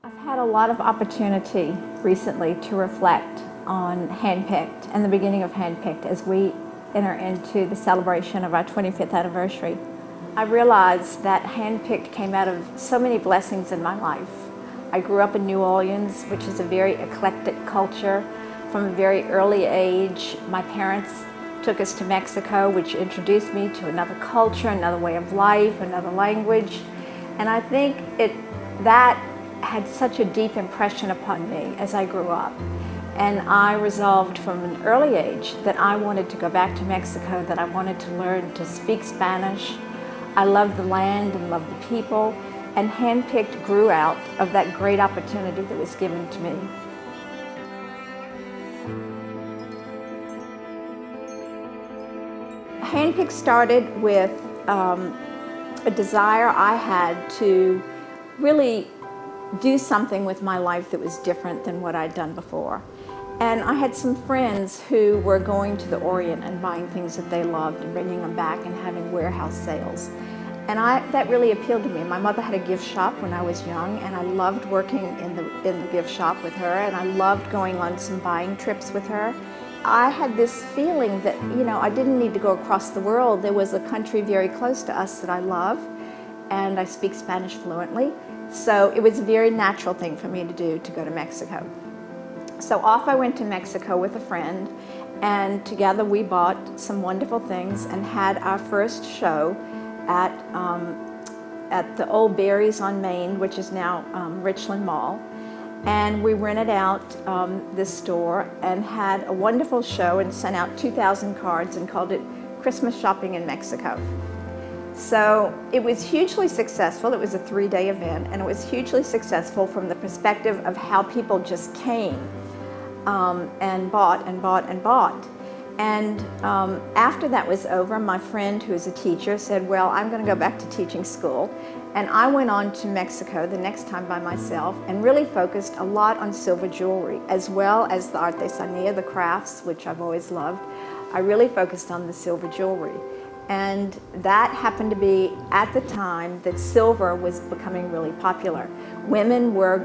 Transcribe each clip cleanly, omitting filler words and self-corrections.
I've had a lot of opportunity recently to reflect on HandPicked and the beginning of HandPicked as we enter into the celebration of our 25th anniversary. I realized that HandPicked came out of so many blessings in my life. I grew up in New Orleans, which is a very eclectic culture. From a very early age, my parents took us to Mexico, which introduced me to another culture, another way of life, another language. And I think that had such a deep impression upon me as I grew up. And I resolved from an early age that I wanted to go back to Mexico, that I wanted to learn to speak Spanish. I loved the land and loved the people, and HandPicked grew out of that great opportunity that was given to me. HandPicked started with a desire I had to really do something with my life that was different than what I'd done before. And I had some friends who were going to the Orient and buying things that they loved and bringing them back and having warehouse sales. And that really appealed to me. My mother had a gift shop when I was young, and I loved working in the gift shop with her, and I loved going on some buying trips with her. I had this feeling that, I didn't need to go across the world. There was a country very close to us that I love, and I speak Spanish fluently. So it was a very natural thing for me to do, to go to Mexico. So off I went to Mexico with a friend, and together we bought some wonderful things and had our first show at the old Berries on Main, which is now Richland Mall. And we rented out this store and had a wonderful show and sent out 2,000 cards and called it Christmas Shopping in Mexico. So it was hugely successful. It was a 3-day event, and it was hugely successful from the perspective of how people just came and bought and bought and bought. And after that was over, my friend, who is a teacher, said, well, I'm going to go back to teaching school. And I went on to Mexico the next time by myself and really focused a lot on silver jewelry, as well as the artesanía, the crafts, which I've always loved. I really focused on the silver jewelry. And that happened to be at the time that silver was becoming really popular. Women were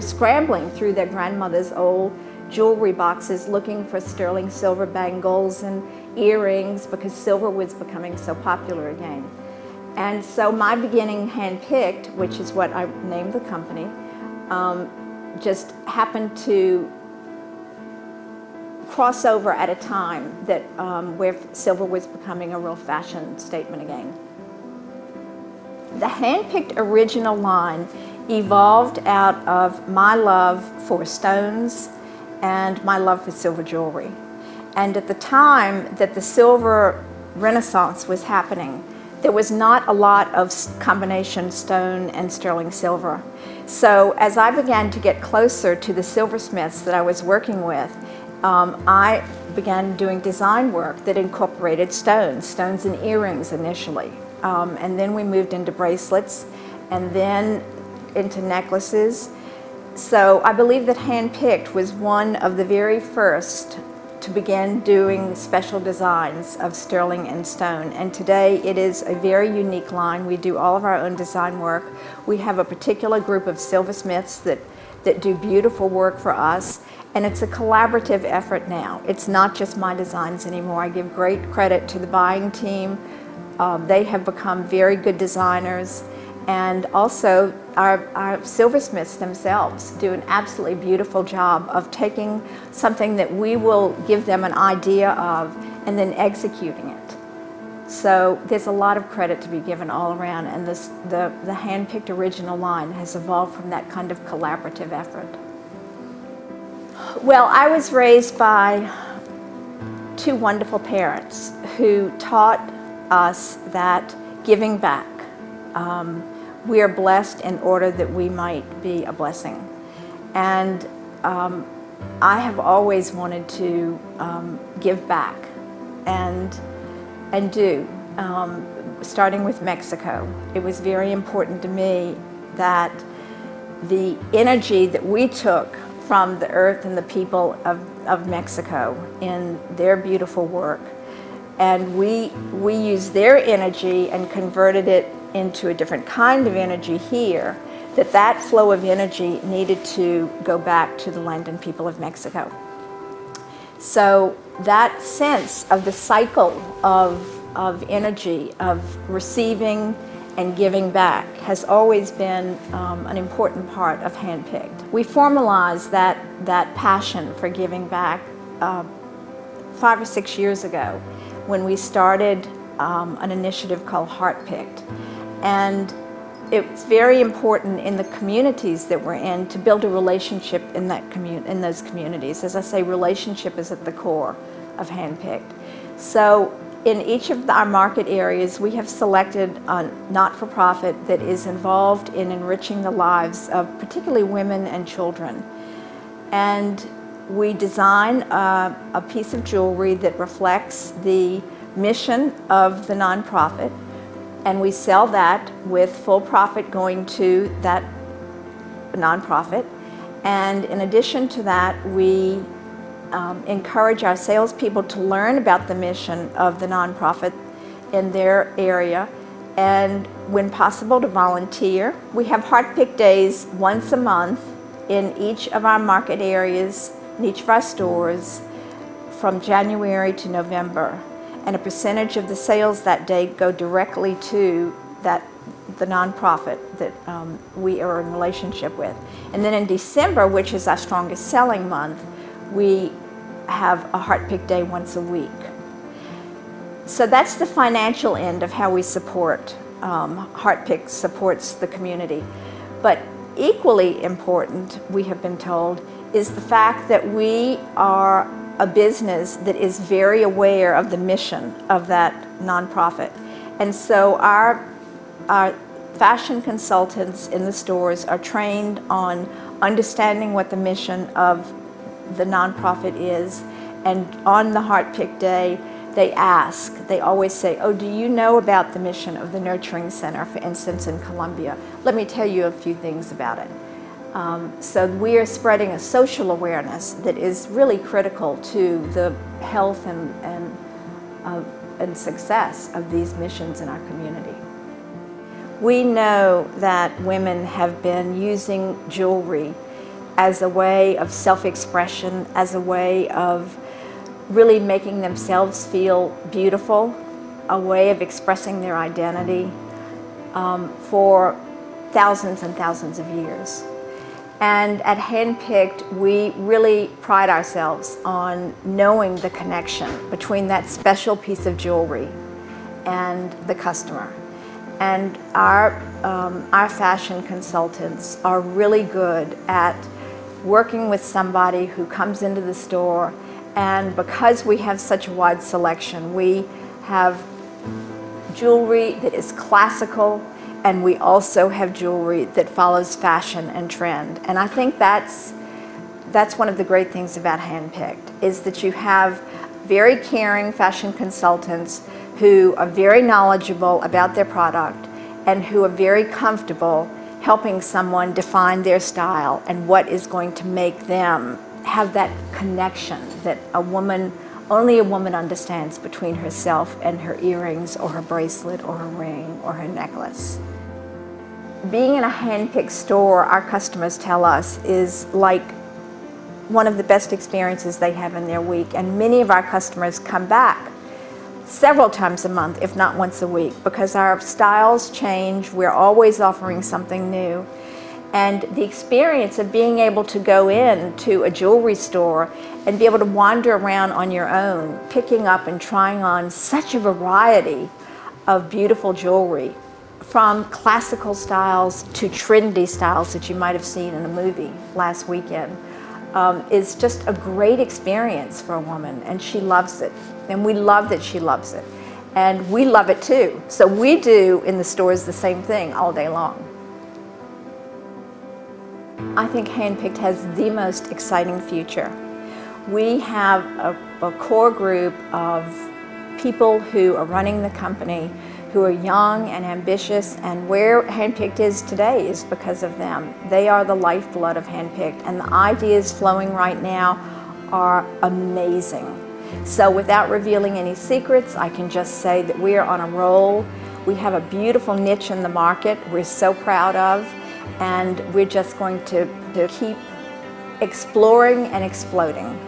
scrambling through their grandmother's old jewelry boxes looking for sterling silver bangles and earrings because silver was becoming so popular again. And so my beginning HandPicked, which is what I named the company, just happened to cross over at a time that where silver was becoming a real fashion statement again. The HandPicked original line evolved out of my love for stones and my love for silver jewelry. And at the time that the silver renaissance was happening, there was not a lot of combination stone and sterling silver. So as I began to get closer to the silversmiths that I was working with, I began doing design work that incorporated stones and earrings initially. And then we moved into bracelets and then into necklaces. So I believe that HandPicked was one of the very first to begin doing special designs of sterling and stone. And today it is a very unique line. We do all of our own design work. We have a particular group of silversmiths that do beautiful work for us. And it's a collaborative effort now. It's not just my designs anymore. I give great credit to the buying team. They have become very good designers. And also our silversmiths themselves do an absolutely beautiful job of taking something that we will give them an idea of and then executing it. So there's a lot of credit to be given all around, and the HandPicked original line has evolved from that kind of collaborative effort. Well, I was raised by two wonderful parents who taught us that giving back, we are blessed in order that we might be a blessing. And I have always wanted to give back and do, starting with Mexico. It was very important to me that the energy that we took from the earth and the people of Mexico in their beautiful work, and we used their energy and converted it into a different kind of energy here that flow of energy needed to go back to the land and people of Mexico. So that sense of the cycle of energy, of receiving and giving back, has always been an important part of HandPicked. We formalized that passion for giving back 5 or 6 years ago when we started an initiative called HandPicked. And it's very important in the communities that we're in to build a relationship in those communities. As I say, relationship is at the core of HandPicked. So in each of our market areas, we have selected a not-for-profit that is involved in enriching the lives of particularly women and children. And we design a piece of jewelry that reflects the mission of the nonprofit, and we sell that with full profit going to that nonprofit. And in addition to that, we encourage our salespeople to learn about the mission of the nonprofit in their area, and when possible to volunteer. We have HandPicked days once a month in each of our market areas, in each of our stores, from January to November. And a percentage of the sales that day go directly to the nonprofit that we are in relationship with. And then in December, which is our strongest selling month, we have a HandPicked day once a week. So that's the financial end of how we support. HandPicked supports the community. But equally important, we have been told, is the fact that we are a business that is very aware of the mission of that nonprofit. And so our fashion consultants in the stores are trained on understanding what the mission of the nonprofit is. And on the HandPicked day, they always say, oh, do you know about the mission of the Nurturing Center, for instance, in Colombia? Let me tell you a few things about it. So we are spreading a social awareness that is really critical to the health and success of these missions in our community. We know that women have been using jewelry as a way of self-expression, as a way of really making themselves feel beautiful, a way of expressing their identity for thousands and thousands of years. And at HandPicked, we really pride ourselves on knowing the connection between that special piece of jewelry and the customer. And our fashion consultants are really good at working with somebody who comes into the store, and because we have such a wide selection, we have jewelry that is classical, and we also have jewelry that follows fashion and trend. And I think that's one of the great things about HandPicked, is that you have very caring fashion consultants who are very knowledgeable about their product and who are very comfortable helping someone define their style and what is going to make them have that connection that only a woman understands between herself and her earrings or her bracelet or her ring or her necklace. Being in a HandPicked store, our customers tell us, is like one of the best experiences they have in their week. And many of our customers come back several times a month, if not once a week, because our styles change. We're always offering something new. And the experience of being able to go into a jewelry store and be able to wander around on your own, picking up and trying on such a variety of beautiful jewelry, from classical styles to trendy styles that you might have seen in a movie last weekend, is just a great experience for a woman, and she loves it. And we love that she loves it. And we love it too. So we do in the stores the same thing all day long. I think HandPicked has the most exciting future. We have a core group of people who are running the company, who are young and ambitious, and where HandPicked is today is because of them. They are the lifeblood of HandPicked, and the ideas flowing right now are amazing. So without revealing any secrets, I can just say that we are on a roll. We have a beautiful niche in the market we're so proud of, and we're just going to keep exploring and exploding.